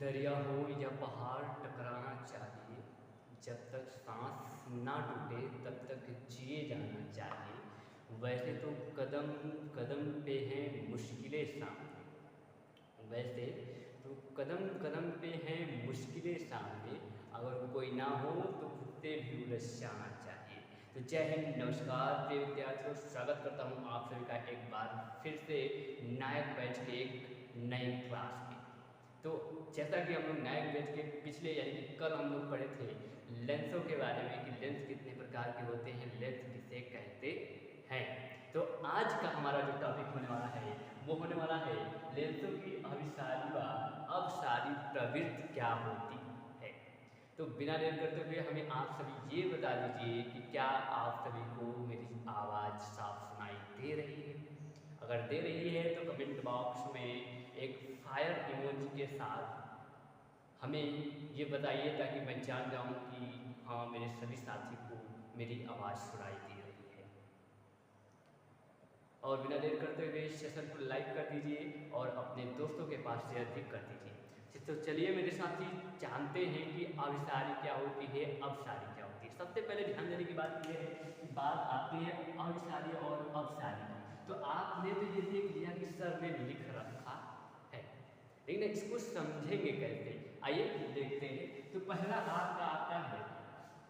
दरिया हो या पहाड़ टकराना चाहिए, जब तक सांस ना टूटे तब तक जिए जाना चाहिए। वैसे तो कदम कदम पे हैं मुश्किलें सामने, वैसे तो कदम कदम पे हैं मुश्किलें सामने, अगर कोई ना हो तो खुद से भी उलझ जाना चाहिए। तो जय हिंद, नमस्कार प्रिय विद्यार्थियों, स्वागत करता हूँ आप सभी का एक बार फिर से नायक बैच के एक नए क्लास में। तो जैसा कि हम लोग नायक बैच के पिछले यानी कि कल हम लोग पढ़े थे लेंसों के बारे में कि लेंस कितने प्रकार के होते हैं, लेंस किसे कहते हैं। तो आज का हमारा जो टॉपिक होने वाला है वो होने वाला है लेंसों की अभिसारी व अपसारी प्रवृत्ति क्या होती है। तो बिना देर करते हुए हमें आप सभी ये बता दीजिए कि क्या आप सभी को मेरी आवाज़ साफ सुनाई दे रही है। अगर दे रही है तो कमेंट बॉक्स में एक फायर इमोजी के साथ हमें ये बताइए ताकि मैं जान जाऊँ कि हाँ, मेरे सभी साथी को मेरी आवाज़ सुनाई दे रही है। और बिना देर करते हुए इस सेशन को लाइक कर दीजिए और अपने दोस्तों के पास शेयर भी कर दीजिए। तो चलिए मेरे साथी जानते हैं कि अभिसारी क्या होती है, अपसारी क्या होती है। सबसे पहले ध्यान देने की बात यह है कि बात आती है अभिसारी और अपसारी की। तो आपने तो ये देख लिया कि सर ने लिख रखा है, लेकिन इसको समझेंगे कैसे, आइए देखते हैं। तो पहला आपका आता है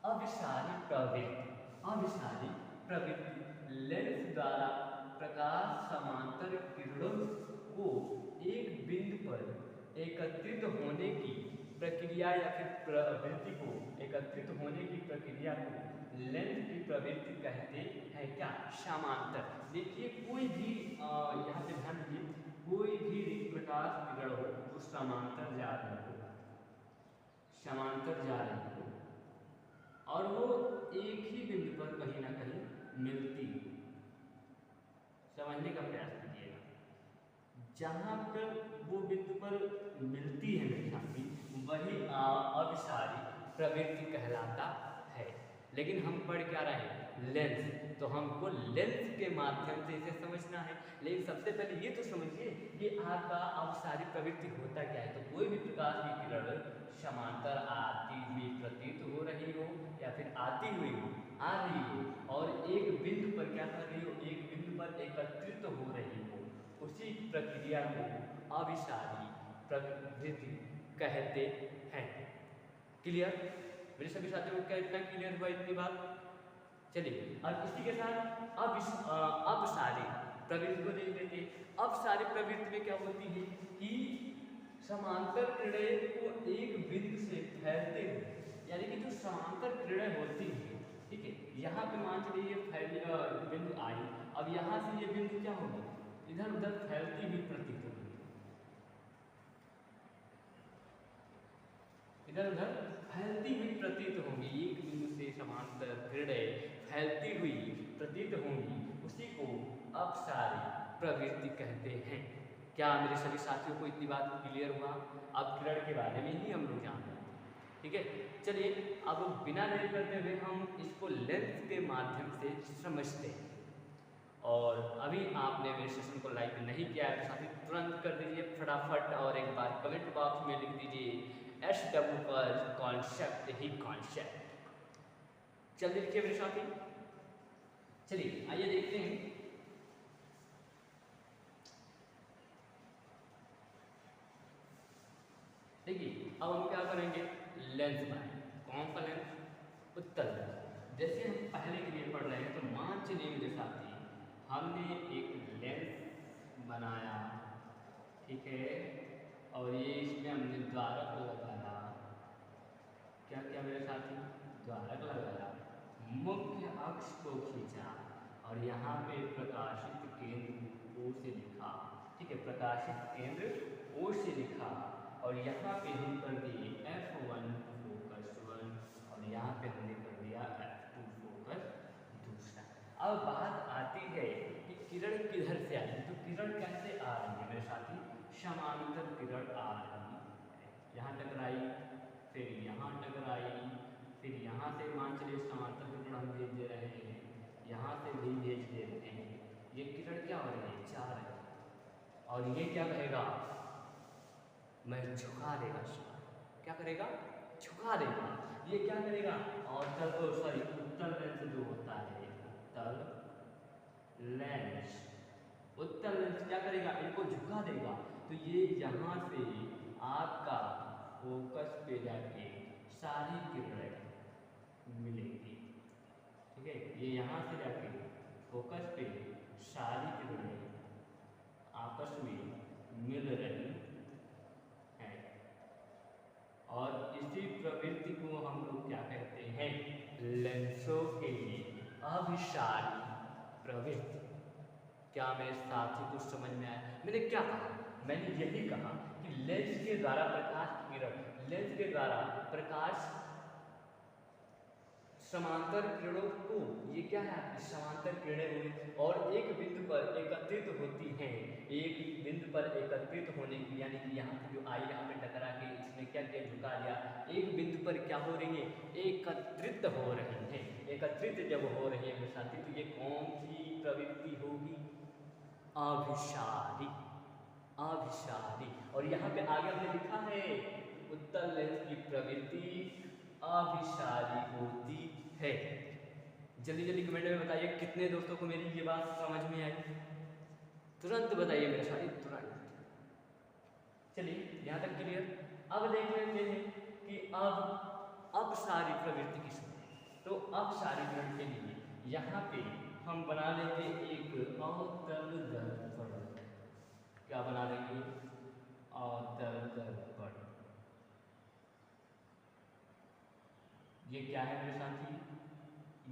अभिसारी प्रवृत्ति। अभिसारी प्रवृत्ति लेंस द्वारा प्रकाश समांतर किरणों को एक बिंदु पर एकत्रित होने की प्रक्रिया या फिर प्रवृत्ति को एकत्रित होने की प्रक्रिया को लेंस की प्रवृत्ति कहते हैं। क्या? समांतर। देखिए कोई भी यहाँ पे ध्यान दीजिए, कोई भी प्रकाश किरण हो तो समांतर जा रही हो, समांतर जा रही हो और वो एक ही बिंदु पर कहीं ना कहीं मिलती है। समझने का प्रयास कीजिएगा, जहाँ पर वो बिंदु पर मिलती है मेरे साथी, वही अभिसारी प्रवृत्ति कहलाता है। लेकिन हम पढ़ क्या रहे हैं? लेंस। तो हमको लेंस के माध्यम से इसे समझना है। लेकिन सबसे पहले ये तो समझिए कि आपका अभिसारी प्रवृत्ति होता क्या है। तो कोई भी प्रकाश की किरण समांतर आती हुई प्रतीत हो रही हो या फिर आती हुई हो, आ रही हो और एक बिंदु पर क्या कर रही हो, एक बिंदु पर एकत्रित हो रही हो, उसी प्रक्रिया को अभिसारी प्रवृत्ति कहते हैं। क्लियर? मेरे सभी साथियों को क्या इतना क्लियर हुआ इतनी बात? चलिए अब इसी के साथ अपसारी प्रवृत्ति को देख लेते हैं। अपसारी प्रवृत्ति में क्या होती है कि समांतर किरणें को एक बिंदु से फैलते हुए, यानी कि जो समांतर किरणें होती हैं, ठीक है, यहाँ पे मान चलिए बिंदु आई, अब यहाँ से ये बिंदु क्या होगी, इधर उधर फैलती हुई प्रतीत होगी, इधर उधर फैलती हुई प्रतीत होंगी। एक बिंदु से समांतर किरणें फैलती हुई प्रतीत होंगी, उसी को अपसारी प्रवृत्ति कहते हैं। क्या मेरे सभी साथियों को इतनी बात क्लियर हुआ? अब किरण के बारे में ही हम लोग जान रहे हैं, ठीक है। चलिए अब बिना देर करते हुए हम इसको लेंस के माध्यम से समझते हैं। और अभी आपने मेरे सेशन को लाइक नहीं किया है तो साथी तुरंत कर दीजिए फटाफट, और एक बार कमेंट बॉक्स में लिख दीजिए SW पर कॉन्सेप्ट ही कॉन्सेप्ट। जल्दी लिखिए मेरे साथी। चलिए आइए देखते हैं। देखिए अब हम क्या करेंगे, लेंस बनाएंगे। कौन सा लेंस? उत्तल लेंस। जैसे हम पहले के लिए पढ़ रहे हैं, तो मान चलिए मेरे साथी हमने एक लेंस बनाया, ठीक है, और ये इसमें हमने द्वारक लगाया। क्या क्या मेरे साथी? द्वारक लगाया, मुख्य अक्ष को खींचा और यहाँ पे प्रकाशित केंद्र O से लिखा, ठीक है, प्रकाशित केंद्र O से लिखा और यहाँ पे हम कर दिए F1 फोकस 1 और यहाँ पे हमने कर दिया F2 फोकस दूसरा। अब बात आती है कि किरण किधर से आई, तो किरण कैसे आ रही है मेरे साथी? समांतर किरण आ रही है, यहाँ टकराई, फिर यहाँ टकराई, फिर यहाँ से मान चलिए समांतर किरण हम भेज दे रहे हैं, यहाँ से भी भेज देते हैं। ये किरण क्या हो रही है? जा रही है और ये क्या रहेगा? मैं झुका देगा शार, क्या करेगा, झुका देगा। ये क्या करेगा, अवतल सॉरी उत्तल लेंस जो होता है, उत्तल लेंस, उत्तल लेंस क्या करेगा, इनको झुका देगा। तो ये यहाँ से आपका फोकस पे जाके सारी किरणें मिलेंगी, ठीक है। ये यहाँ से जाके फोकस पे सारी किरणें आपस में मिल रही हैं, और इसी प्रवृत्ति को हम लोग क्या कहते हैं, लेंसों के अभिसारी प्रवृत्ति। क्या मेरे साथी कुछ समझ में आया? मैंने क्या कहा, मैंने यही कहा कि लेंस के द्वारा प्रकाश किरण, लेंस के द्वारा प्रकाश समांतर किरणों को, ये क्या है आपकी समांतर किरणें हुई और एक बिंदु पर एकत्रित होती हैं, एक बिंदु पर एकत्रित होने की, यानी कि यहाँ पे जो आई यहाँ पे टकरा के इसने क्या किया, झुका दिया, एक बिंदु पर क्या हो रही है, एकत्रित हो रही है। एकत्रित जब हो रही है साथी, तो ये कौन सी प्रवृत्ति होगी, अभिसारी, अभिसारी। और यहाँ पे आगे हमने लिखा है उत्तल लेंस की प्रवृत्ति अभिसारी होती है। जल्दी जल्दी कमेंट में बताइए कितने दोस्तों को मेरी ये बात समझ में आई, तुरंत बताइए मेरे साथी, तुरंत। चलिए यहाँ तक क्लियर। अब देख लेते हैं कि अब अपसारी प्रवृत्ति किस में। तो अपसारी प्रवृत्ति के लिए यहाँ पे हम बना लेंगे एक अवतल दर्पण। क्या बना लेंगे, अवतल दर्पण। ये क्या है मेरे साथी,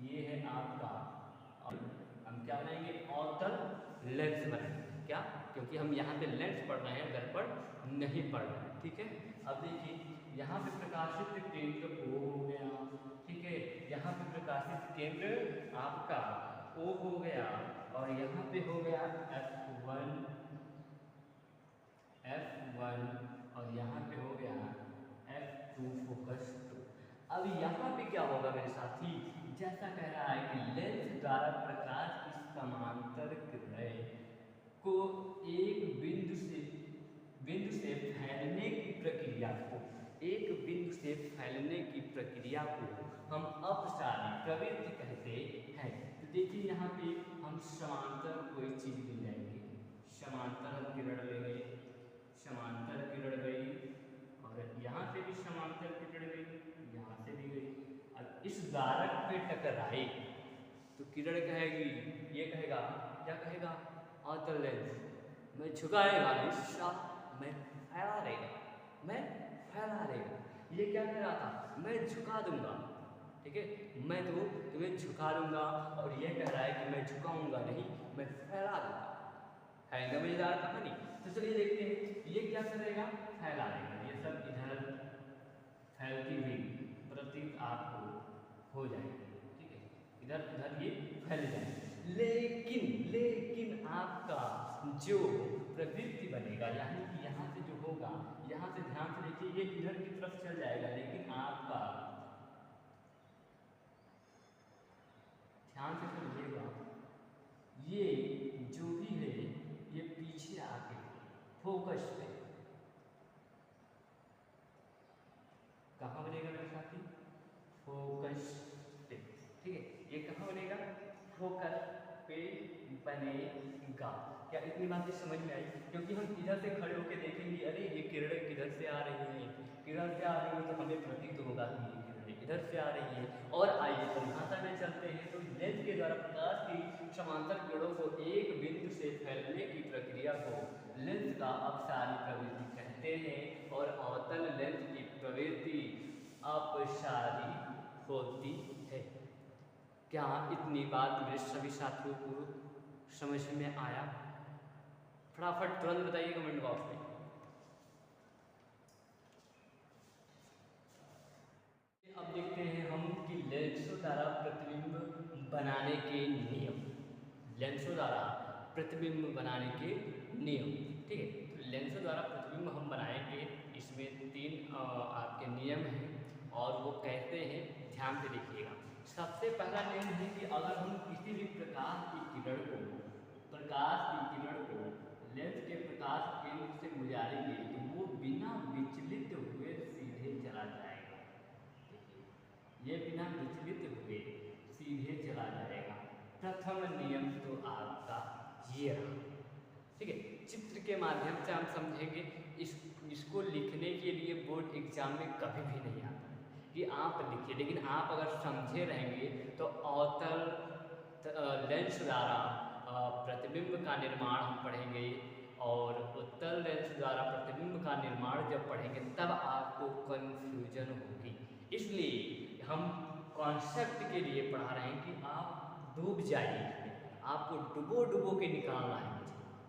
ये है आपका, हम क्या बनाएंगे, अवतल लेंस बनाएंगे। क्या, क्योंकि हम यहाँ पे लेंस पढ़ रहे हैं, दर्पण नहीं पढ़ रहे हैं, ठीक है। अब देखिए यहाँ पे प्रकाशित केंद्र O हो गया, ठीक है। यहाँ पे प्रकाशित केंद्र आपका O हो गया, और यहाँ पे हो गया F1, और यहाँ पे हो गया F2 फोकस 2। अब यहाँ पे क्या होगा मेरे साथी, जैसा कह रहा है कि लेंस द्वारा प्रकाश की समांतर किरणें को एक बिंदु से फैलने की प्रक्रिया को, एक बिंदु से फैलने की प्रक्रिया को हम अपसारी प्रवृत्ति कहते हैं। तो देखिए यहाँ पे हम समांतर कोई चीज ले जाएंगे, समांतर हम किरण लेंगे, समांतर किरण गई, और यहाँ से भी समांतर किरण गई, यहाँ से भी गई। अब इस धारक पे टकराए तो किरण कहेगी, ये कहेगा, क्या कहेगा, अवतल लेंस, मैं झुकाएगा नहीं, मैं फैला देगा, मैं फैला देगा। ये क्या कह रहा था, मैं झुका दूंगा, ठीक है, मैं तो तुम्हें झुका दूंगा, और ये कह रहा है कि मैं झुकाऊंगा नहीं, मैं फैला दूंगा। है ना मजेदार कहानी। तो चलिए देखते हैं ये क्या करेगा, फैला देगा। ये सब इधर फैलती हुई प्रतीत आपको हो जाएगी, ठीक है, इधर उधर ये फैल जाएगी। लेकिन आपका जो प्रवृत्ति बनेगा, यानी कि यहाँ से जो होगा, यहाँ से ध्यान से देखिए, ये इधर की तरफ चल जाएगा, लेकिन आपका ध्यान से समझिएगा, ये जो भी है ये पीछे आके फोकस पे कहाँ बनेगा मेरे साथी, फोकस पे, ठीक है। ये कहाँ बनेगा, फोकस पे बनेगा। क्या इतनी बातें समझ में आई? क्योंकि हम इधर से खड़े होकर देखेंगे, अरे ये किरणें किधर से आ रही हैं, किरण से आ रही है, तो हमें प्रतीत होगा कि ये किरणें इधर से आ रही है। और आइए परिभाषा में चलते हैं। तो लेंस के द्वारा प्रकाश की समांतर किरणों को एक बिंदु से फैलने की प्रक्रिया को लेंस का अपसारी प्रवृत्ति कहते हैं, और अवतल लेंस की प्रवृत्ति अपसारी होती है। क्या इतनी बात मेरे सभी साथियों को समझ में आया? फटाफट तुरंत बताइए कमेंट बॉक्स में। अब देखते हैं हम कि लेंसों द्वारा प्रतिबिंब बनाने के नियम, लेंसों द्वारा प्रतिबिंब बनाने के नियम, ठीक है। तो लेंसों द्वारा प्रतिबिंब हम बनाएंगे, इसमें 3 आपके नियम हैं, और वो कहते हैं, ध्यान से देखिएगा। सबसे पहला नियम है कि अगर हम किसी भी प्रकाश की किरण को लेंस के प्रकाश केंद्र से गुजारेंगे, तो वो बिना विचलित हुए सीधे चला जाएगा। देखिए, ये बिना विचलित हुए सीधे चला जाएगा। प्रथम नियम तो आपका ये रहा। ठीक है, चित्र के माध्यम से हम समझेंगे। इसको लिखने के लिए बोर्ड एग्जाम में कभी भी नहीं आता कि आप लिखिए, लेकिन आप अगर समझे रहेंगे तो अवतल लेंस द्वारा प्रतिबिंब का निर्माण हम पढ़ेंगे, और उत्तल लेंस द्वारा प्रतिबिंब का निर्माण जब पढ़ेंगे तब आपको कन्फ्यूजन होगी। इसलिए हम कॉन्सेप्ट के लिए पढ़ा रहे हैं कि आप डूब जाइए, आपको डुबो डुबो के निकालना है।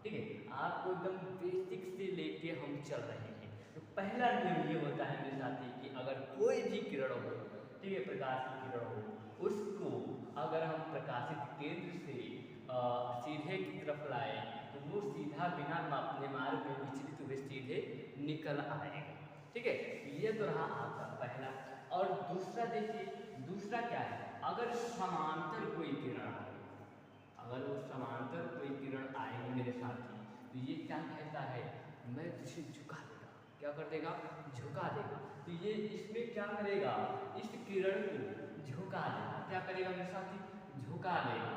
ठीक है, आपको एकदम बेसिक से लेके हम चल रहे हैं। तो पहला नियम ये होता है मेरे साथी कि अगर कोई भी किरण हो, ठीक है, प्रकाश की किरण हो, उसको अगर हम प्रकाशित केंद्र से सीधे की तरफ लाए तो वो सीधा बिना अपने मार्ग में विचलित हुए सीधे निकल आएगा। ठीक है, ये तो रहा आपका पहला। और दूसरा देखिए, दूसरा क्या है, अगर समांतर कोई किरण आए, अगर वो समांतर कोई किरण आएगी मेरे साथी, तो ये क्या कहता है, मैं तुझे झुका देगा। क्या कर देगा, झुका देगा। तो ये इसमें क्या करेगा, इस किरण को झुका देगा। क्या करेगा मेरे साथी, झुका देगा।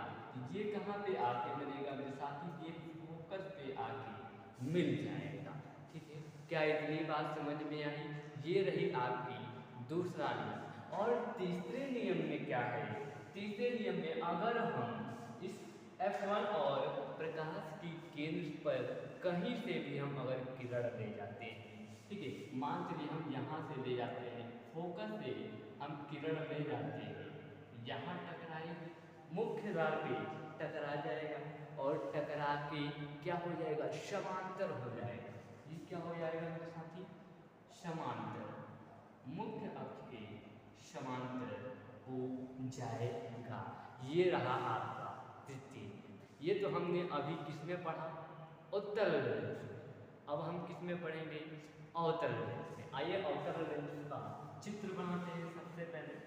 ये कहाँ पे आके मिलेगा मेरे साथी, ये फोकस पे आके मिल जाएगा। ठीक है, क्या इतनी बात समझ में आई? ये रही आपकी दूसरा नियम। और तीसरे नियम में क्या है, तीसरे नियम में अगर हम इस F1 और प्रकाश की केंद्र पर कहीं से भी हम अगर किरण ले जाते हैं, ठीक है, मान चलिए हम यहाँ से ले जाते हैं, फोकस से हम किरण ले जाते हैं, यहाँ टकराएगी, मुख्य द्वार पे टकरा जाएगा, और टकरा के क्या हो जाएगा, समांतर हो जाएगा। ये क्या हो जाएगा मेरे साथी, समांतर, मुख्य अक्ष के समांतर हो जाएगा। ये रहा आपका तृतीय। ये तो हमने अभी किसमें पढ़ा, उत्तल लेंस। अब हम किसमें पढ़ेंगे, अवतल लेंस में। आइए अवतल लेंस का चित्र बनाते हैं। सबसे पहले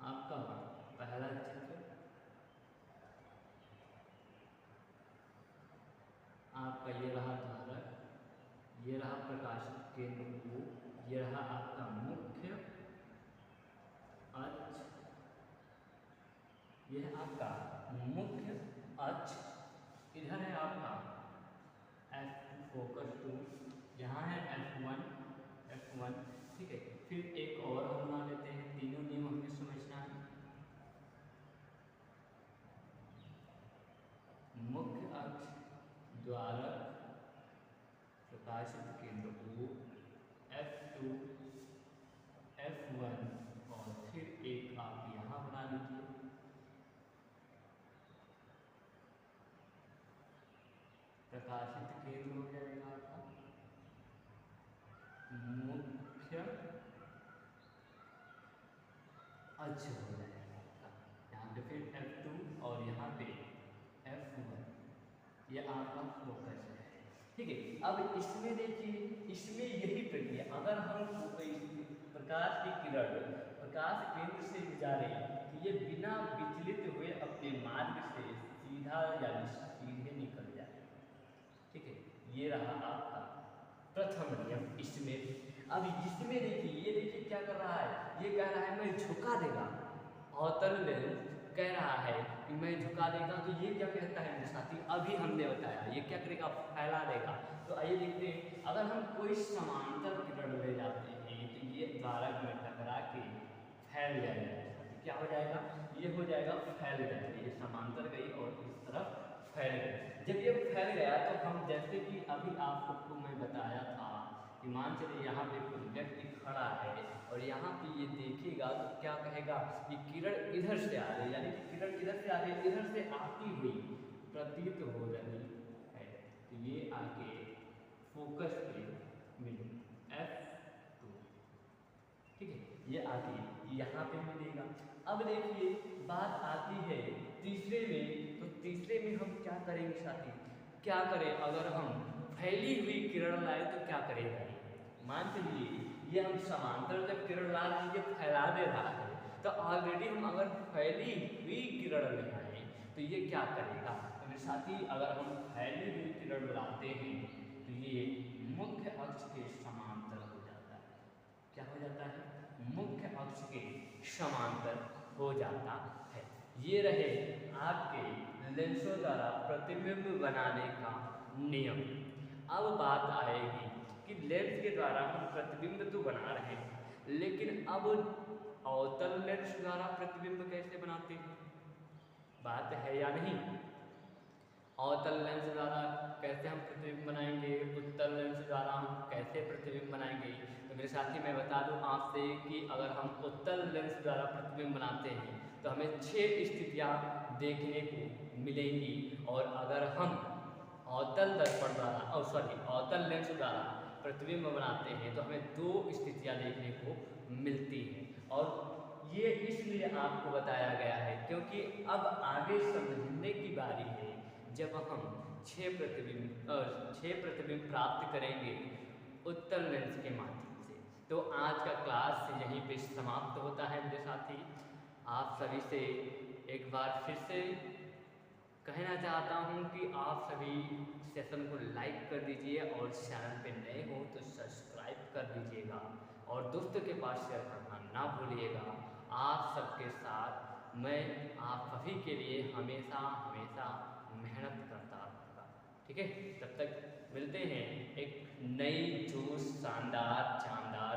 आपका पहला चित्र आपका ये रहा धारक, ये रहा प्रकाशित केंद्र को, ये रहा आपका मुख्य अक्ष, यह है आपका मुख्य अक्ष, इधर है आपका F2 फोकस 2, यहाँ है F1, ठीक है। फिर एक और हम बना लेते हैं, तीनों नियम हमें समझना है। मुख्य अक्ष, द्वारक, प्रकाशित केंद्र O, F2, F1, और फिर एक आप यहाँ बना लीजिए प्रकाशित केंद्र हो जाएगा आपका मुख्य अक्ष हो जाएगा आपका। यहाँ पे फिर F2 और यहाँ पे F1, ये आपका फोकस है। ठीक है, अब इसमें देखिए, इसमें यही प्रक्रिया, अगर हम प्रकाश की किरण प्रकाश केंद्र से जा रही है तो ये बिना विचलित हुए अपने मार्ग से सीधा यानी सीधे निकल जाए। ठीक है, ये रहा आपका प्रथम नियम इसमें। अब इसमें देखिए, ये देखिए क्या कर रहा है, ये कह रहा है मैं झुका देगा। अवतल लेंस कह रहा है कि मैं झुका देगा, तो ये क्या कहता है मेरे साथी, अभी हमने बताया, ये क्या करेगा, फैला देगा। तो आइए देखते हैं, अगर हम कोई समांतर किरण ले जाते हैं तो ये द्वारक में टकरा के फैल जाएगा। क्या हो जाएगा, ये हो जाएगा फैल जाएगा, ये समांतर गई और इस तरफ फैल गई। जब ये फैल गया तो हम, जैसे कि अभी आपको मैं बताया था कि मान चलिए यहाँ पे कोई व्यक्ति खड़ा है और यहाँ पे ये देखेगा तो क्या कहेगा, ये किरण इधर से आ रही है, यानी कि किरण इधर से आ रही है, इधर से आती हुई प्रतीत हो रही है, तो ये आके फोकस पे मिले F2, ठीक है, ये आके यहाँ पे मिलेगा। अब देखिए बात आती है तीसरे में, तो तीसरे में हम क्या करेंगे साथी, क्या करें, अगर हम फैली हुई किरण लाए तो क्या करेगा, मान चलिए ये हम समांतर जब किरण ला रहे हैं, ये फैला दे रहा है, तो ऑलरेडी हम अगर फैली हुई किरण ले आए तो ये क्या करेगा, तो मेरे साथी अगर हम फैली हुई किरण लाते हैं तो ये मुख्य अक्ष के समांतर हो जाता है। क्या हो जाता है? मुख्य अक्ष के समांतर हो जाता है। ये रहे आपके लेंसों द्वारा प्रतिबिंब बनाने का नियम। अब बात आएगी कि लेंस के द्वारा हम प्रतिबिंब तो बना रहे हैं, लेकिन अब अवतल लेंस द्वारा प्रतिबिंब कैसे बनाते हैं? बात है या नहीं? अवतल लेंस द्वारा कैसे हम प्रतिबिंब बनाएंगे, उत्तल लेंस द्वारा हम कैसे प्रतिबिंब बनाएंगे? तो मेरे साथी मैं बता दूं आपसे कि अगर हम उत्तल लेंस द्वारा प्रतिबिंब बनाते हैं तो हमें 6 स्थितियां देखने को मिलेंगी, और अगर हम अवतल दर्पण द्वारा अवतल लेंस द्वारा प्रतिबिंब बनाते हैं तो हमें 2 स्थितियां देखने को मिलती हैं। और ये इसलिए आपको बताया गया है क्योंकि अब आगे समझने की बारी है जब हम 6 प्रतिबिंब प्राप्त करेंगे उत्तल लेंस के माध्यम से। तो आज का क्लास यहीं पे समाप्त होता है मेरे साथी। आप सभी से एक बार फिर से कहना चाहता हूं कि आप सभी सेशन को लाइक कर दीजिए और चैनल पे नए हो तो सब्सक्राइब कर दीजिएगा और दोस्तों के पास शेयर करना ना भूलिएगा। आप सबके साथ मैं आप सभी के लिए हमेशा हमेशा मेहनत करता रहूँगा। ठीक है, तब तक मिलते हैं एक नई जोश शानदार जानदार